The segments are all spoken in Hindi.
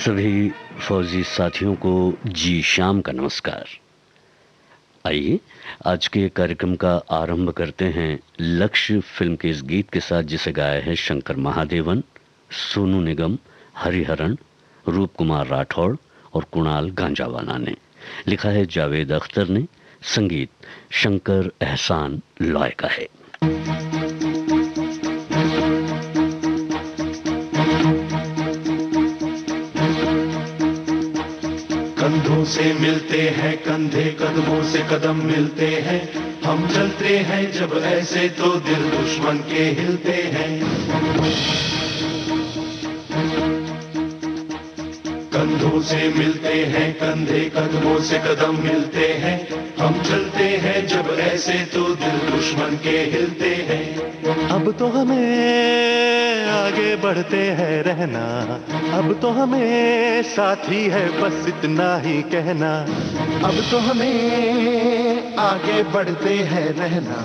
सभी फौजी साथियों को जी शाम का नमस्कार। आइए आज के कार्यक्रम का आरंभ करते हैं लक्ष्य फिल्म के इस गीत के साथ, जिसे गाया है शंकर महादेवन, सोनू निगम, हरिहरन, रूप कुमार राठौड़ और कुणाल गांजावाला ने। लिखा है जावेद अख्तर ने, संगीत शंकर एहसान लॉय का है। कंधों से मिलते हैं कंधे, कदमों से कदम मिलते हैं, हम चलते हैं जब ऐसे तो दिल दुश्मन के हिलते हैं। कंधों से मिलते हैं कंधे, कदमों से कदम मिलते हैं, हम चलते हैं जब ऐसे तो दिल दुश्मन के हिलते हैं। अब तो हमें आगे बढ़ते हैं रहना, अब तो हमें साथी है बस इतना ही कहना। अब तो हमें आगे बढ़ते हैं रहना,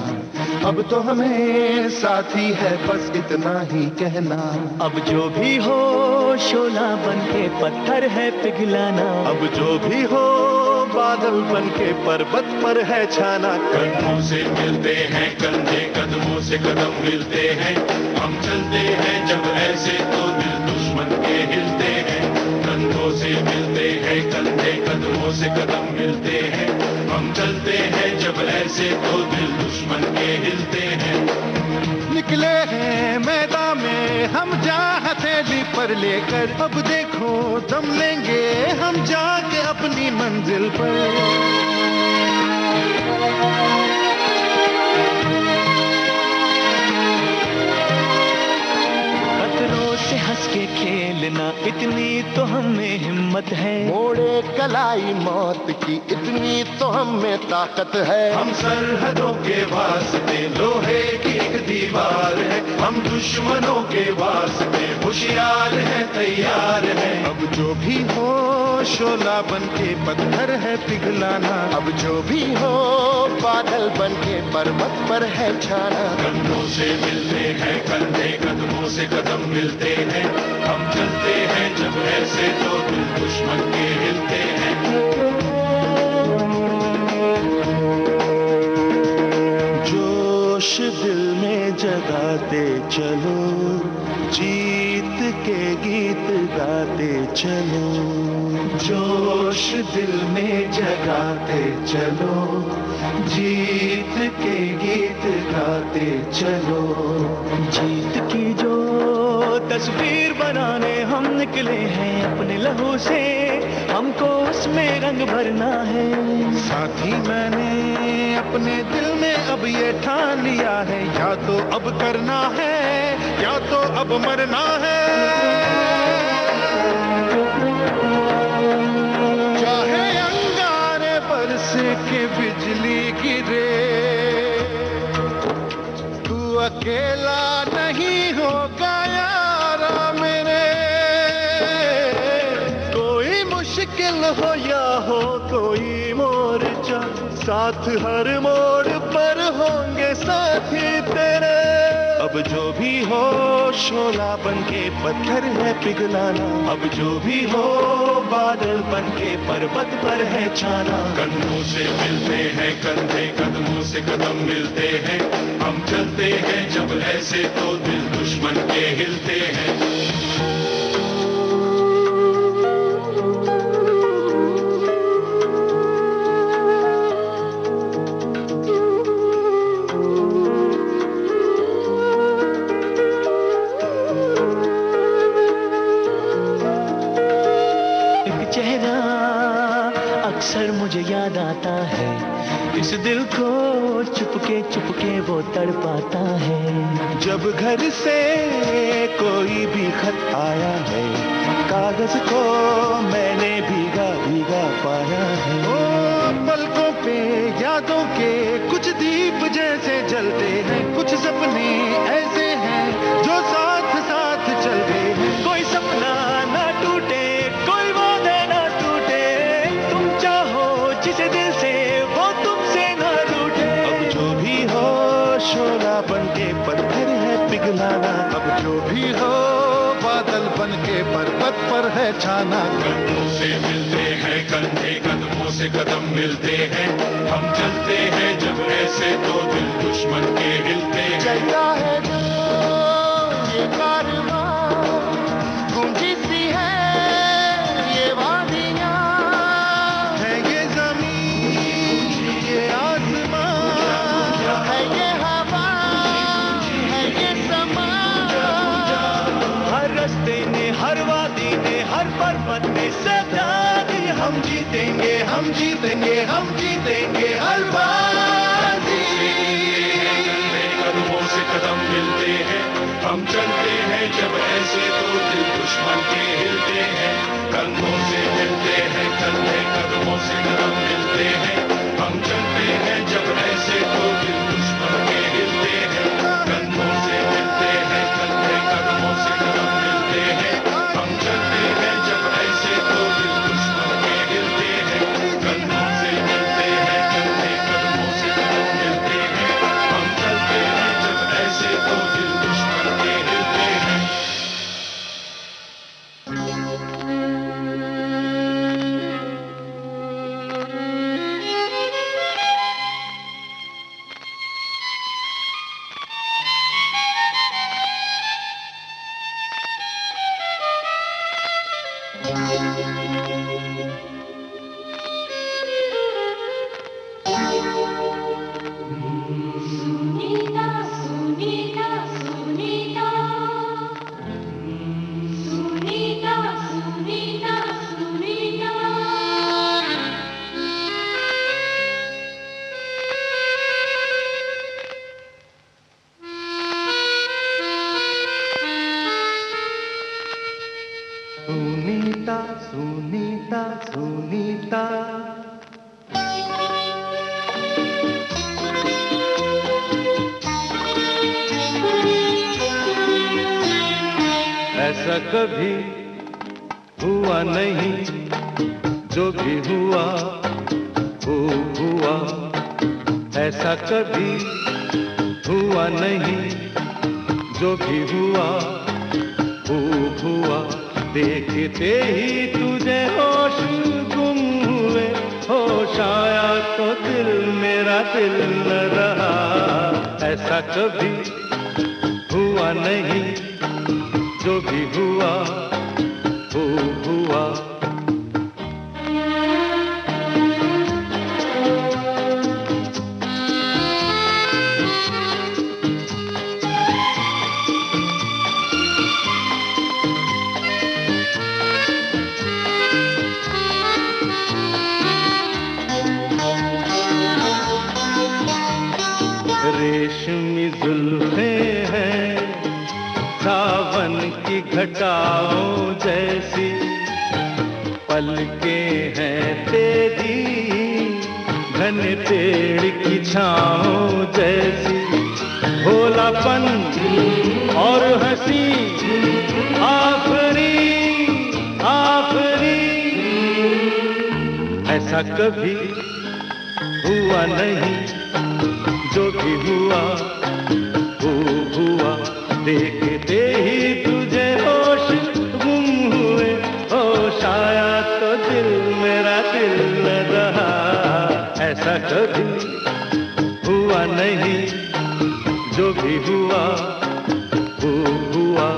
अब तो हमें साथी है बस इतना ही कहना। अब जो भी हो शोला बन के पत्थर है पिघलाना, अब जो भी हो बादल बन के पर्वत पर है छाना। कंधों से मिलते हैं कंधे, कदमों से कदम मिलते हैं, हम चलते हैं जब ऐसे तो दिल दुश्मन के हिलते हैं। कंधों से मिलते हैं कंधे, कदमों से कदम मिलते हैं, हम चलते हैं जब ऐसे तो दिल दुश्मन के हिलते हैं। निकले हैं मैदान में हम जा हथेली पर लेकर, अब देखो दम लेंगे हम जाके अपनी मंजिल पर। खतरों से हंस के खेलना इतनी तो हमें हिम्मत है, मोड़े कलाई मौत की इतनी तो हमें ताकत है। हम सरहदों के वास्ते लोहे की एक दीवार है, हम दुश्मनों के वास्ते होशियार है तैयार है। अब जो भी हो शोला बन के पत्थर है पिघलाना, अब जो भी हो बादल बन के पर्वत पर है छाना। कंधों से मिलते हैं कंधे, कदमों से कदम मिलते हैं, हम चलते हैं जब ऐसे तो दिल दुश्मन के हिलते हैं। जोश दिल में जगाते चलो, जीत के गीत गाते चलो। जोश दिल में जगाते चलो, जीत के गीत गाते चलो। जीत की जो तस्वीर बनाने हम निकले हैं अपने लहू से, हमको उसमें रंग भरना है। साथी मैंने अपने दिल में अब ये ठान लिया है, या तो अब करना है या तो अब मरना है। चाहे अंगारे बरस के बिजली गिरे, तू अकेला नहीं होगा यारा मेरे। कोई मुश्किल हो या हो कोई मोर्चा, साथ हर मोड़ पर होंगे साथी तेरे। अब जो भी हो शोला बन के पत्थर है पिघलाना, अब जो भी हो बादल बन के पर्वत पर है छाना। कंधों से मिलते हैं कंधे, कदमों से कदम मिलते हैं, हम चलते हैं जब ऐसे तो दिल दुश्मन के हिलते हैं। अक्सर मुझे याद आता है, इस दिल को चुपके वो तड़पाता है। जब घर से कोई भी खत आया है, कागज को मैंने भीगा भीगा पाया है। ओ पलकों पे यादों के कुछ दीप जैसे जलते हैं, कुछ सपने ऐसे हैं जो साथ साथ चलते हैं। कोई सपना ना टूटे, कोई वादा ना टूटे, तुम चाहो जिसे दिल से वो तुमसे ना रूठे। अब जो भी हो शोला बन के पत्थर है पिघलाना, अब जो भी हो बादल बन के पर्वत मोहब्बत पर है छाना। कदमों से मिलते हैं कंधे, कदमों से कदम मिलते हैं, हम चलते हैं जब ऐसे तो दिल दुश्मन के हिलते हैं। चलता है जो ये कारवां, गूंजी सी है ये वादियां, है ये जमीन ये आसमां, है ये हवा है ये समा। हर रास्ते ने, हर वादी ने, हर पर्वत ने सदा दी, हम जीतेंगे हम जीतेंगे हम जीतेंगे हर बाजी। कदमों से कदम मिलते हैं, हम चलते हैं जब ऐसे तो दिल दुश्मन के हिलते हैं। कंधों से मिलते हैं कंधे, कदमों से कदम मिलते हैं, हम चलते हैं जब ऐसे तो दिल दुश्मन के हिलते हैं। कंधों से मिलते हैं कंधे, कदमों से कदम मिलते हैं, हम चलते हैं जब ऐसे तो दिल दुश्मन के हिलते हैं। कंधों से मिलते हैं कंधे, कदमों से कदम मिलते हैं, हम चलते हैं जब ऐसे तो दिल दुश्मन के हिलते हैं। Sunita, Sunita, Sunita. Sunita, Sunita, Sunita. Sunita Sunita Sunita, ऐसा कभी हुआ नहीं, जो भी हुआ वो हुआ। ऐसा कभी हुआ नहीं, जो भी हुआ वो हुआ। देखते ही तुझे होश गुम हुए, होश आया तो दिल मेरा दिल न रहा। ऐसा कभी हुआ नहीं, जो भी हुआ वो हुआ। रेशमी जुल्फें हैं सावन की घटाओं जैसी, पलकें हैं तेरी घने पेड़ की छाओं जैसी। भोलापन और हंसी आखरी आखरी, ऐसा कभी हुआ नहीं, जो भी हुआ वो हुआ। देखते ही तुझे होश गुम हुए, होश आया तो दिल मेरा दिल न रहा। ऐसा कभी हुआ नहीं, जो भी हुआ वो हुआ।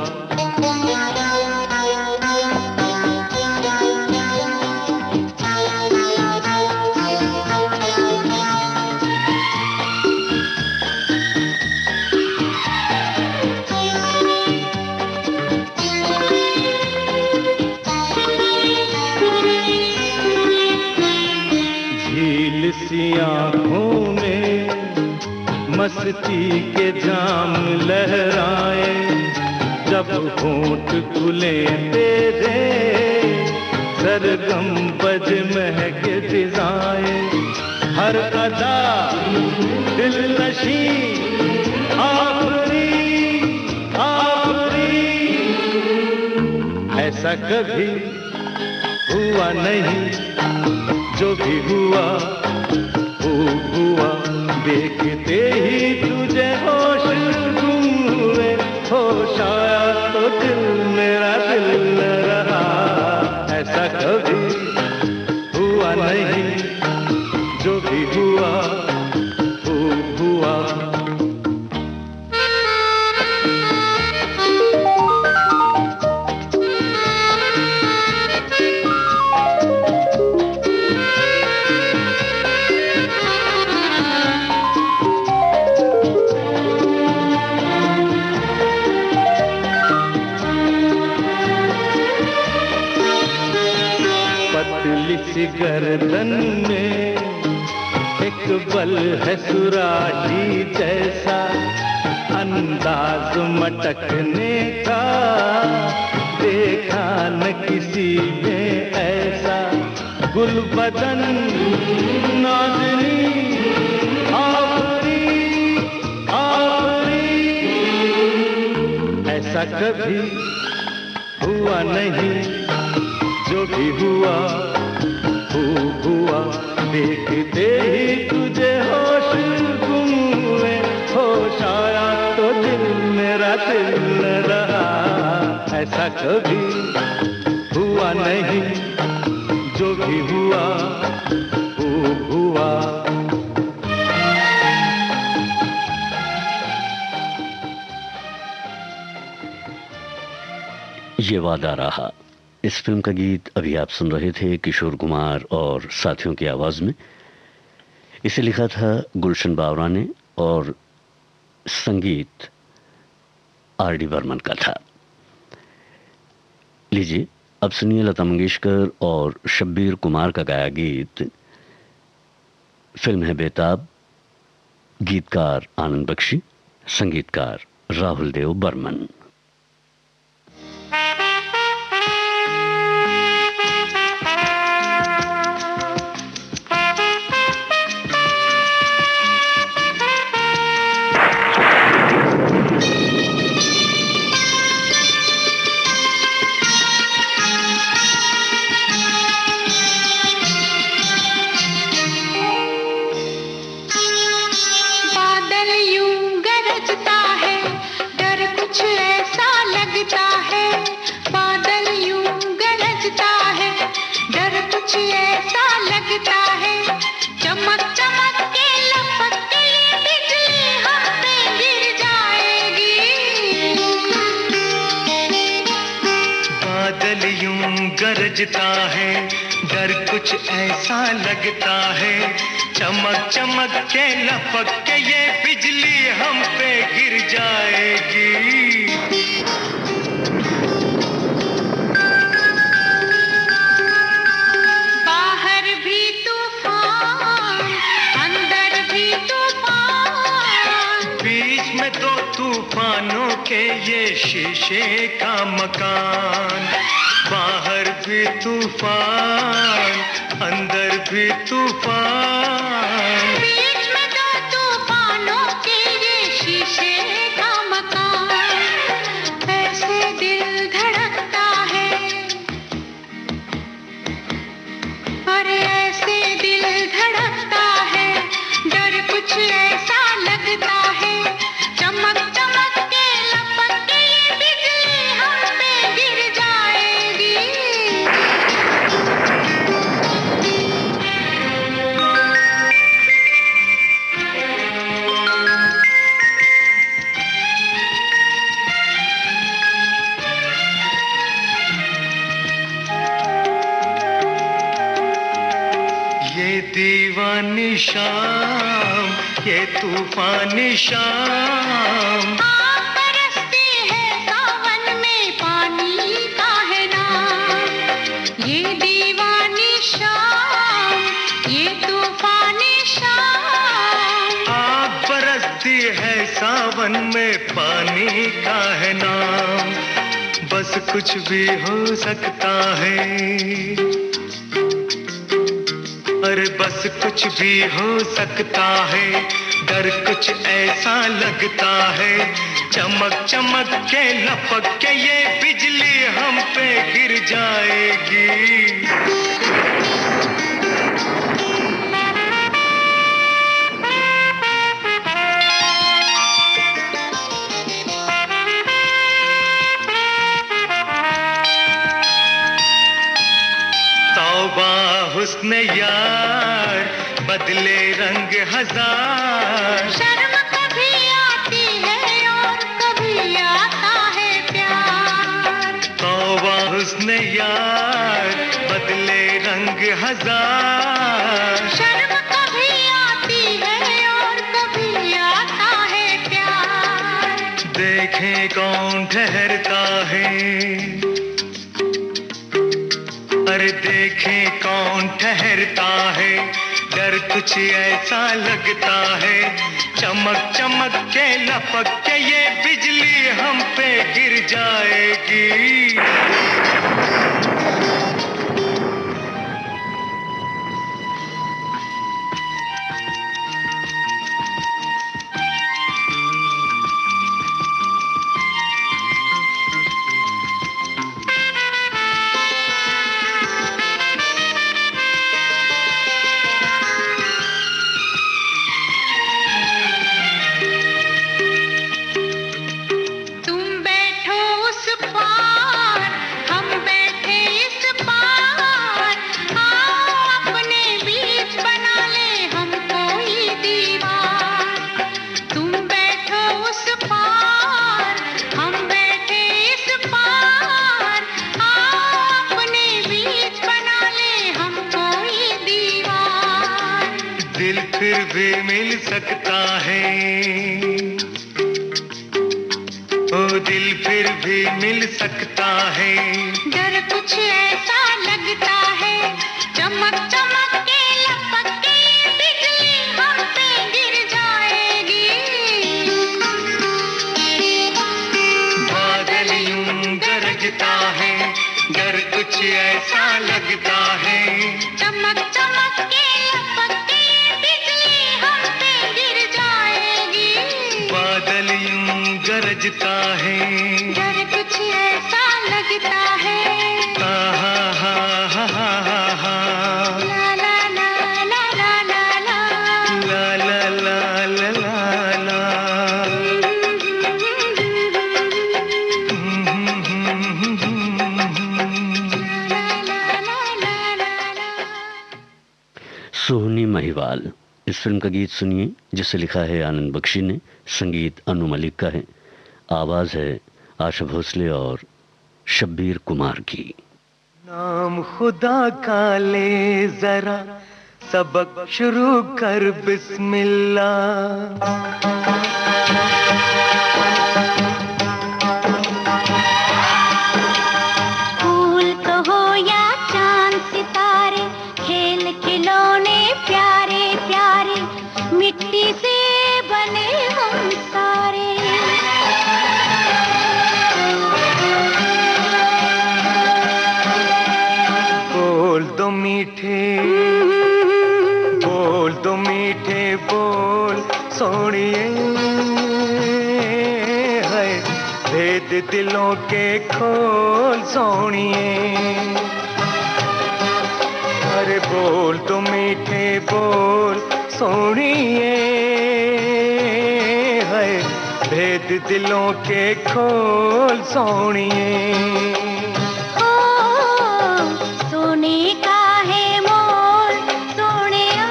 आँखों में मस्ती के जाम लहराए, जब होंठ खुले तेरे सरगम बज महके फिजाएं। हर अदा दिल नशी आखरी आखरी, ऐसा कभी हुआ नहीं, जो भी हुआ वो हुआ। देखते ही तुझे होश गुम हुए, होश आया तो दिल मेरा दिल न रहा। गर्दन में एक बल है सुराही जैसा, अंदाज मटकने का देखा न किसी में ऐसा। गुलबदन नाज़नी आफरी आफरी, ऐसा कभी हुआ नहीं, जो भी हुआ खूब हुआ। देखते ही तुझे होश गुम हुए, होश आया तो दिल मेरा दिल न रहा। ऐसा कभी हुआ नहीं, जो भी हुआ खूब हुआ। ये वादा रहा, इस फिल्म का गीत अभी आप सुन रहे थे किशोर कुमार और साथियों की आवाज में। इसे लिखा था गुलशन बावरा ने और संगीत आर.डी. बर्मन का था। लीजिए अब सुनिए लता मंगेशकर और शब्बीर कुमार का गाया गीत। फिल्म है बेताब, गीतकार आनंद बख्शी, संगीतकार राहुल देव बर्मन। गरजता है, डर कुछ ऐसा लगता है, चमक चमक के लपक के ये बिजली हम पे गिर जाएगी। बाहर भी तूफान, अंदर भी तूफान, बीच में दो तूफानों के ये शीशे का मकान। बाहर भी तूफान, अंदर भी तूफान, बीच में दो तूफानों के ये शीशे का मकान। ऐसे दिल धड़कता है, अरे ऐसे दिल धड़कता है, डर कुछ ऐसा लगता है, चमक चमक के लपक के ये बिजली हम पे गिर जाएगी। ये दीवानी शाम, ये तूफानी शाम, आग बरसती है सावन में, पानी का है नाम। ये दीवानी शाम, ये तूफानी शाम, आग बरसती है सावन में, पानी का है नाम। बस कुछ भी हो सकता है, अरे बस कुछ भी हो सकता है, डर कुछ ऐसा लगता है, चमक चमक के लपक के ये बिजली हम पे गिर जाएगी। तौबा हुस्न यार, बदले रंग हजार। शर्म कभी आती है और कभी आता है प्यार। तौबा हुस्न यार, बदले रंग हजार। शर्म कभी आती है और कभी आता है प्यार। देखें कौन ठहरता है, पर देखे कौन ठहरता है, डर कुछ ऐसा लगता है, चमक चमक के लपक के ये बिजली हम पे गिर जाएगी। फिर भी मिल सकता है, ओ दिल फिर भी मिल सकता है, डर कुछ ऐसा लगता है, चमक चमक के लपक के बिजली हम पे गिर जाएगी। बादल यूं गरजता है, डर कुछ ऐसा लगता है, चमक चमक के लपक के बिजली हम पे गिर जाएगी। बादल यूं गरजता है, डर कुछ ऐसा लगता है, हा हा हा हा हा हा, ला ला ला ला ला ला ला, ला ला ला ला ला ला। सोहनी महिवाल, इस फिल्म का गीत सुनिए जिसे लिखा है आनंद बख्शी ने, संगीत अनु मलिक का है, आवाज है आशा भोसले और शब्बीर कुमार की। नाम खुदा का ले जरा, सबक शुरू कर बिस्मिल्लाह। फूल कहो या चांद सितारे, खेल खिलौने प्यारे प्यारे, मिट्टी से बने हम सारे। बोल दो मीठे, बोल दो मीठे बोल सोनिए, है भेद दिलों के खोल सोनिए। अरे बोल दो मीठे बोल सोनिए, है भेद दिलों के खोल सोनिए। सोने का है मोल सोनिया,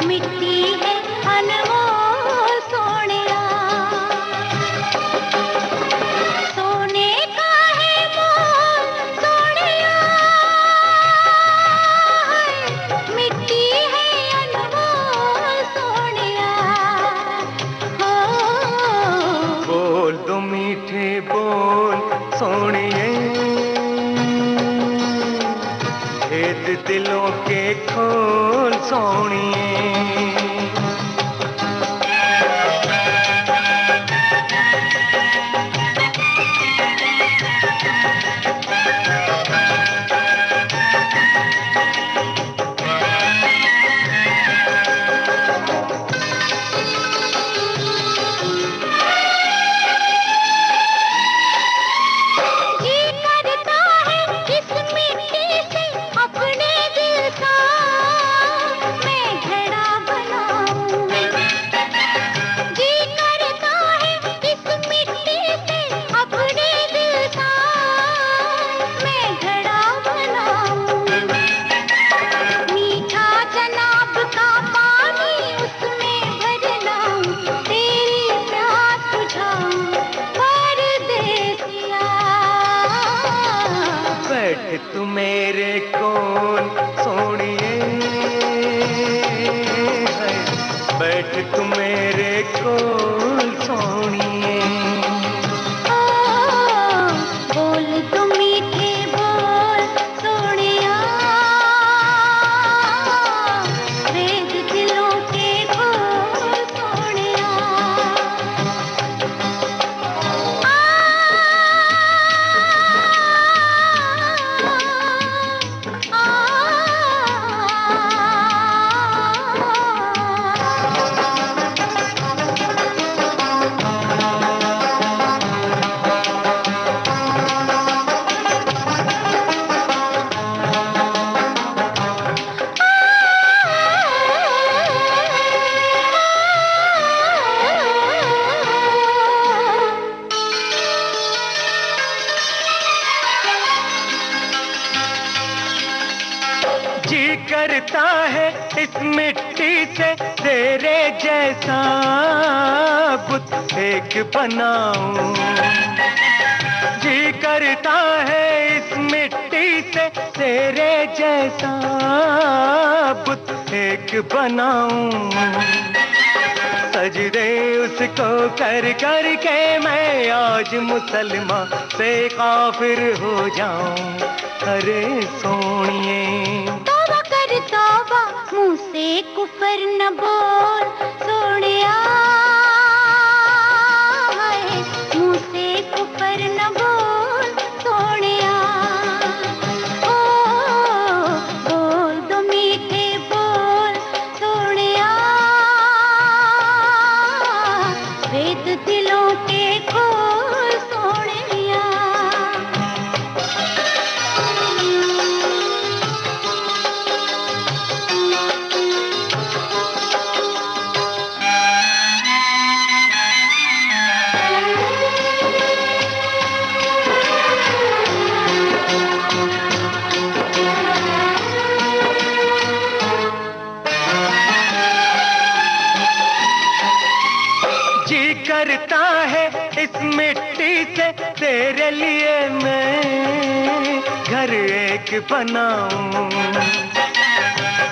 मिट्टी है अनमोल सोनिया। सोने का है मोल सोनिया, मिट्टी है अनमोल सोनिया। बोल दो मीठे बोल सोनिए, भेद दिलों के खोल सोनिए। जी करता है इस मिट्टी से अपने दिल का मैं घड़ा बनाऊं। जी करता है इस मिट्टी से अपने दिल का मैं घड़ा बनाऊं। मीठा जनाब का पानी उसमें भर लाऊं, तेरी प्यास बुझाऊं परदेसिया। बैठ तू मेरे कोल सोनिए, है बैठ तू मेरे कोल सोनिए। बोल दो मीठे इस मिट्टी से तेरे जैसा बुत एक बनाऊं। जी करता है इस मिट्टी से तेरे जैसा बुत एक बनाऊं। सजदे उसको कर कर के मैं आज मुसलमान से काफिर हो जाऊं। अरे सोनिए तौबा कर तौबा, मुंह से कुफर न बोल सोनिया, मुंह से कुफर न बोल सोनिया। ओ बोल दो मीठे बोल सोनिया, वेद दिलों के खोल सोनिया। जी करता है इस मिट्टी से तेरे लिए मैं घर एक बनाऊं।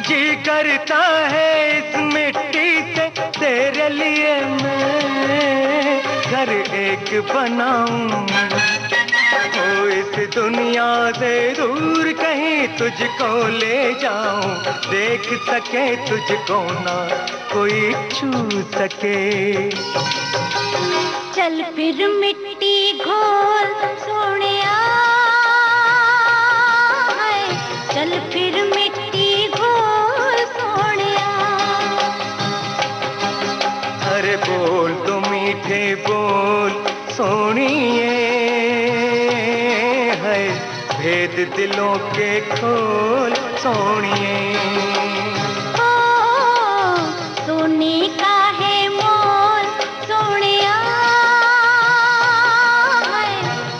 जी करता है इस मिट्टी से तेरे लिए मैं घर एक बनाऊं। ओ इस दुनिया से दूर कहीं तुझको ले जाऊं, देख सके तुझको ना कोई छू सके। चल फिर मिट्टी घोल सोनिया, चल फिर मिट्टी घोल सोनिया। अरे बोल तो मीठे बोल सोनिए, है भेद दिलों के खोल सोनिए। ओ सोने का है मोल सोनिया,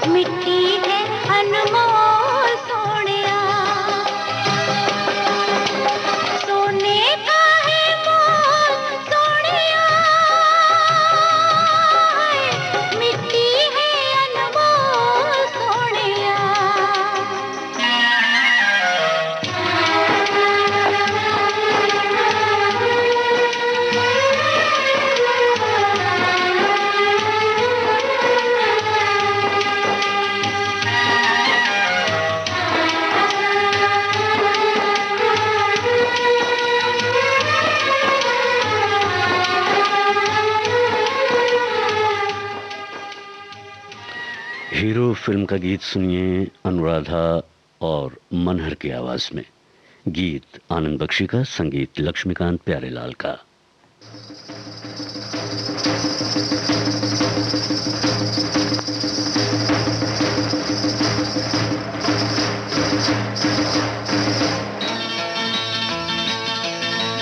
मिट्टी है अनमोल सोनिया। सोने का है मोल सोनिया, मिट्टी है अनमोल सोनिया। हीरो फिल्म का गीत सुनिए अनुराधा और मनहर की आवाज में। गीत आनंद बख्शी का, संगीत लक्ष्मीकांत प्यारेलाल का।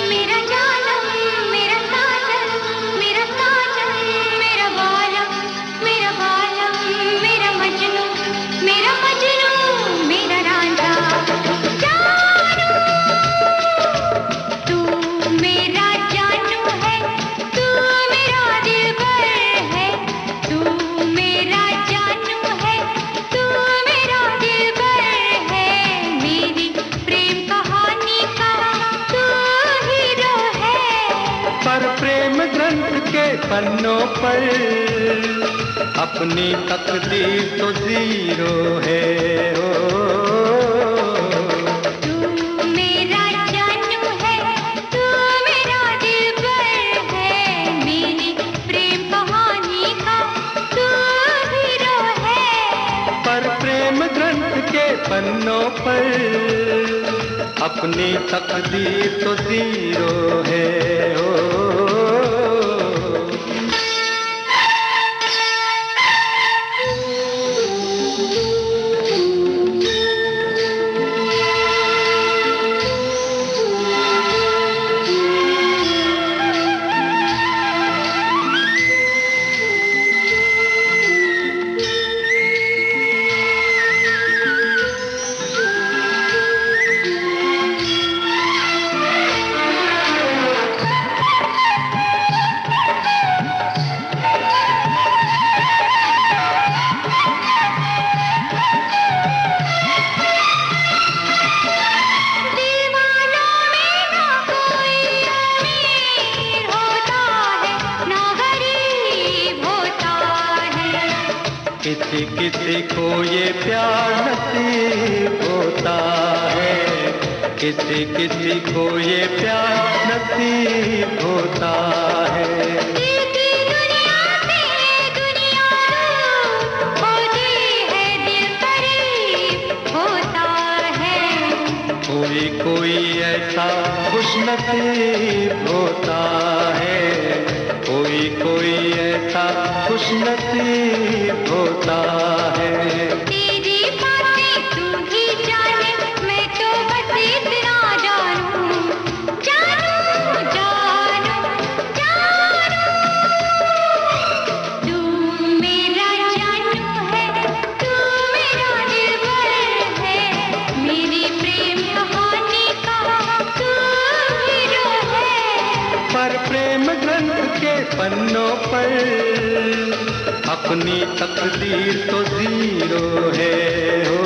मेरा जालम मेरा साजन, मेरा साजन मेरा बालम, मेरा बालम मेरा मजनू, मेरा मजनू मेरा रांझा। जानू तू मेरा जानू है, तू मेरा दिलबर है, तू मेरा जानू है, तू मेरा दिलबर है। मेरी प्रेम कहानी का तू हीरो है। पर प्रेम ग्रंथ के पन्नों पर अपनी तकदीर तो जीरो है। तू मेरा जानू है, तू मेरा दिलबर है। मेरी प्रेम कहानी का तू हीरो है। पर प्रेम ग्रंथ के पन्नों पर अपनी तकदीर तो जीरो है। किसी किसी को ये प्यार नसीब होता है, किसी किसी को ये प्यार नसीब होता है। कोई कोई ऐसा खुशनसीब होता है, कोई कोई ऐसा खुशनसीब होता है। तेरी बातें तू ही जाने, मैं तो बस इतना जानूं, जानूं जानूं जानूं। तू मेरा जानू है, तू मेरा दिलबर है, मेरी प्रेम कहानी का तू हीरो है। पर प्रेम ग्रंथ के पन्नों पर अपनी तकदीर तो जीरो है हो।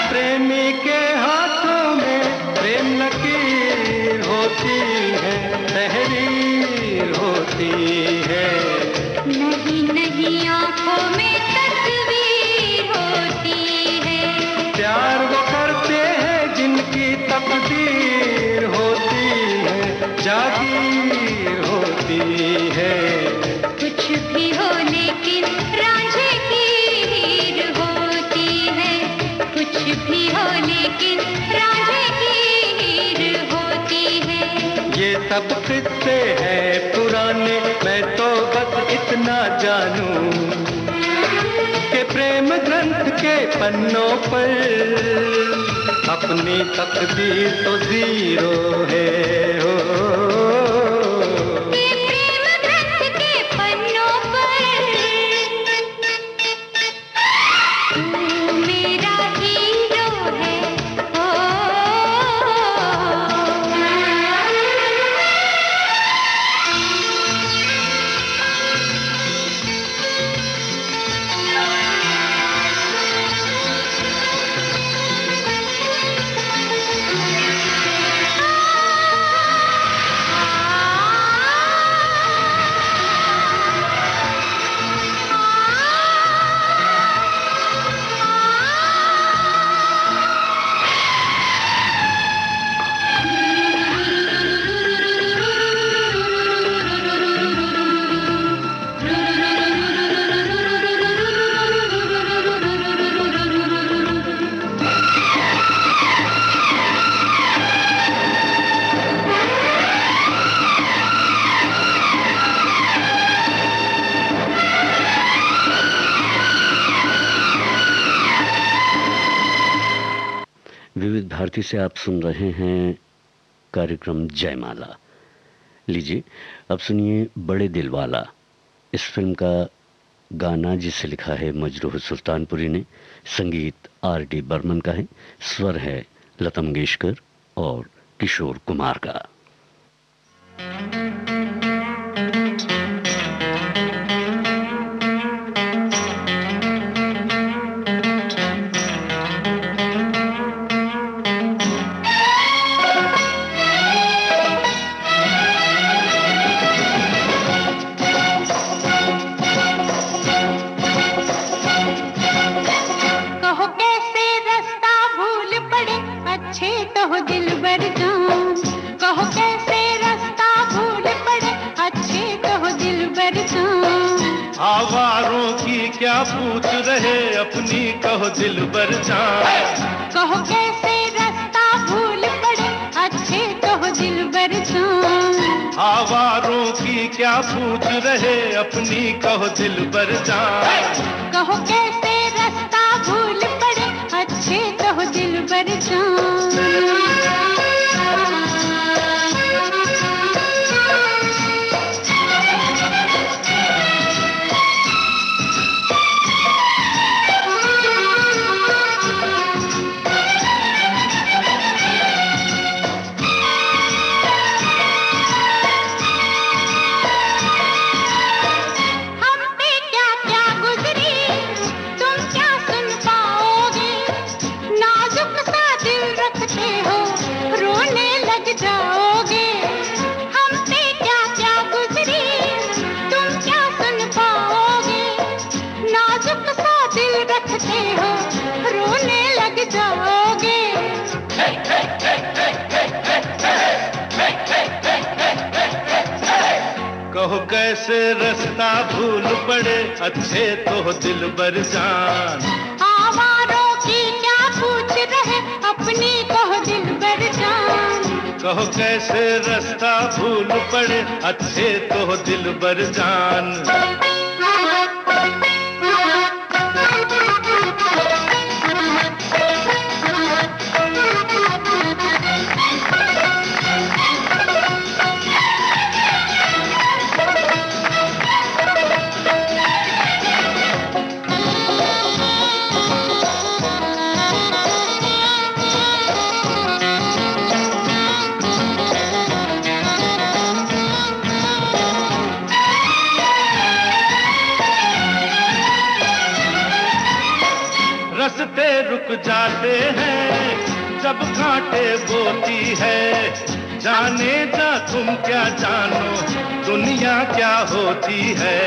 प्रेमी के हाथों में प्रेम लकीर होती है, तहरीर होती है। नहीं नहीं आंखों में तस्वीर होती है। प्यार वो करते हैं जिनकी तकदीर होती है, जागीर होती है। कुछ भी हो लेकिन रांझे की हीर होती है, कुछ भी हो लेकिन रांझे की हीर होती है। ये सब किस्से हैं पुराने, मैं तो बस इतना जानूं कि प्रेम ग्रंथ के पन्नों पर अपनी तकदीर तो जीरो है हो। ये प्रेम ग्रंथ के पन्नों पर तू मेरा हीरो है ओ। विविध भारती से आप सुन रहे हैं कार्यक्रम जयमाला। लीजिए अब सुनिए बड़े दिल वाला। इस फिल्म का गाना जिसे लिखा है मजरूह सुल्तानपुरी ने, संगीत R.D. बर्मन का है, स्वर है लता मंगेशकर और किशोर कुमार का। कहो कैसे रास्ता भूल पड़े अच्छे तो हो दिलबर जान। कहो कैसे रास्ता भूल पड़े अच्छे तो हो दिलबर जान। आवारों की क्या पूछ रहे अपनी कहो दिलबर जान। कहो कैसे रास्ता भूल पड़े अच्छे तो हो दिलबर जान। आवारों की क्या पूछ रहे अपनी कहो दिलबर जान। कहो कैसे रास्ता भूल पड़े अच्छे तो हो दिलबर जान। कहो कैसे रास्ता भूल पड़े अच्छे तो हो दिलबर जान। आवारों की क्या पूछ रहे अपनी कहो दिलबर जान। कहो कैसे रास्ता भूल पड़े अच्छे तो हो दिलबर जान। रस्ते रुक जाते हैं जब कांटे बोती है। जाने जा तुम क्या जानो दुनिया क्या होती है।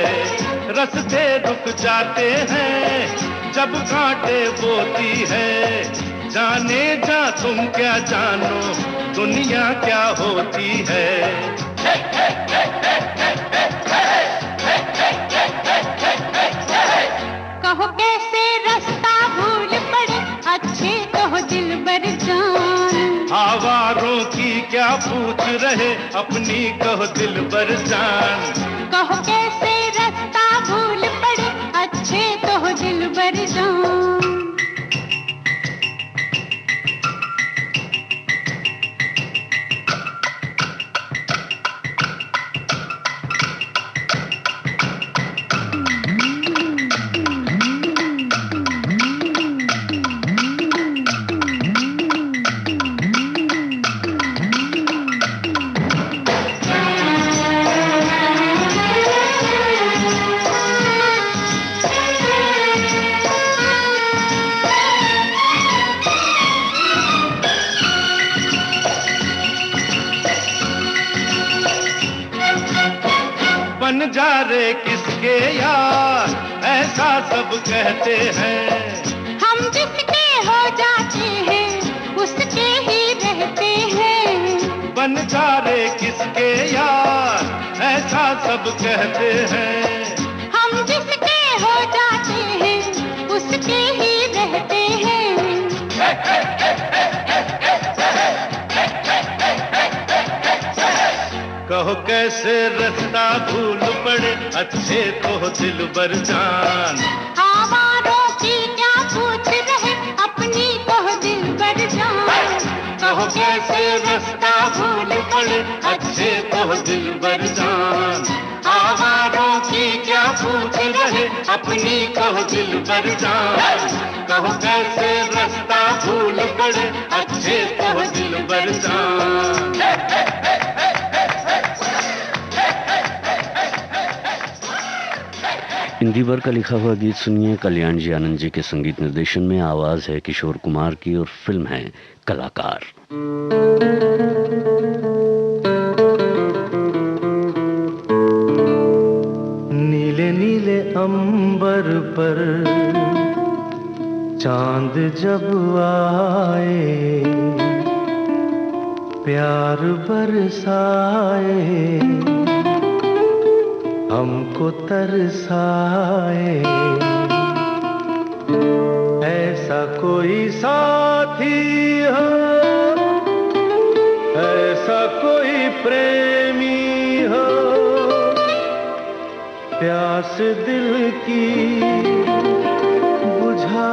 रस्ते रुक जाते हैं जब कांटे बोती है। जाने जा तुम क्या जानो दुनिया क्या होती है। कहो कैसे रास्ता भूल पड़े अच्छे तो हो दिलबर जान। आवारों की क्या पूछ रहे अपनी कहो दिलबर जान। कहो कैसे रास्ता भूल पड़े अच्छे तो हो दिलबर जान। बन जा रे किसके यार ऐसा सब कहते हैं। हम जिसके हो जाते हैं उसके ही रहते हैं। बन जा रे किसके यार ऐसा सब कहते हैं। हम जिसके हो जाते हैं उसके ही रहते हैं। कहो कैसे रास्ता भूल पड़े अच्छे तो हो दिलबर जान। आवारों की क्या पूछ रहे अपनी कहो दिलबर जान। कहो कैसे रास्ता भूल पड़े अच्छे तो हो दिलबर जान। आवारों की क्या पूछ रहे अपनी कहो दिलबर जान। कहो कैसे रास्ता भूल पड़े अच्छे तो हो दिलबर जान। इंदिवर का लिखा हुआ गीत सुनिए कल्याण जी आनंद जी के संगीत निर्देशन में। आवाज है किशोर कुमार की और फिल्म है कलाकार। नीले नीले अंबर पर चांद जब आए प्यार बरसाए हमको तरसाए। ऐसा कोई साथी हो ऐसा कोई प्रेमी हो प्यास दिल की बुझा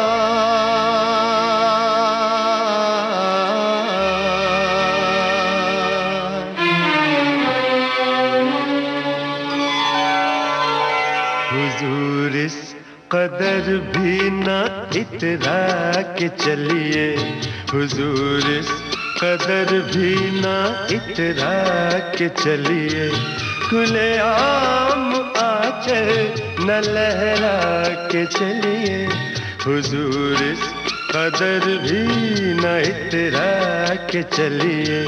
हुजूर इस कदर भी न इतरा के चलिए, हुजूर इस कदर भी न इतरा के चलिए, खुले आम आंचल न लहरा के चलिए, हुजूर इस कदर भी न इतरा के चलिए,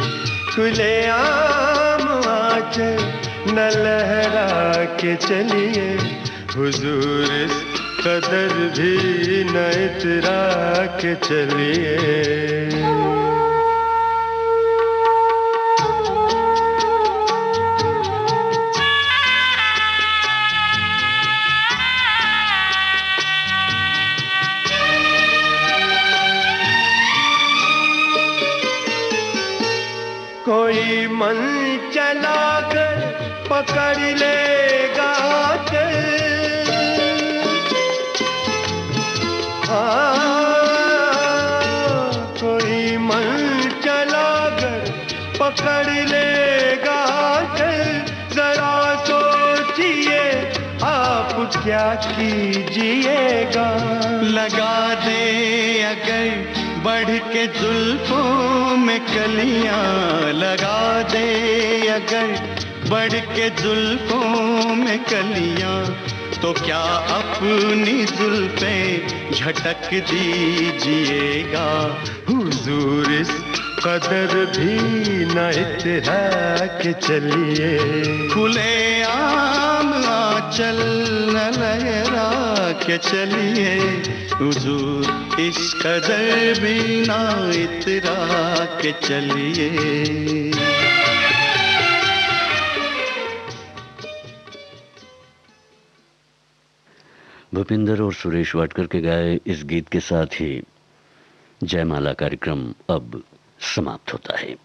खुले आम आंचल न लहरा के चलिए, हुजूर इस कदर भी न इतरा के चलिए। कोई मन चला कर पकड़ लेगा कोई मन चला कर पकड़ लेगा, जरा सोचिए आप क्या कीजिएगा। लगा दे अगर बढ़ के जुल्फों में कलियां, लगा दे अगर बढ़ के जुल्फों में कलियां, तो क्या अपनी जुल्फें झटक दीजिएगा। हुजूर इस कदर भी न इतरा के चलिए, खुले आम आंचल न लहरा के चलिए, हुजूर इस कदर भी न इतरा के चलिए। भूपिंदर और सुरेश वाडकर के गाए इस गीत के साथ ही जयमाला कार्यक्रम अब समाप्त होता है।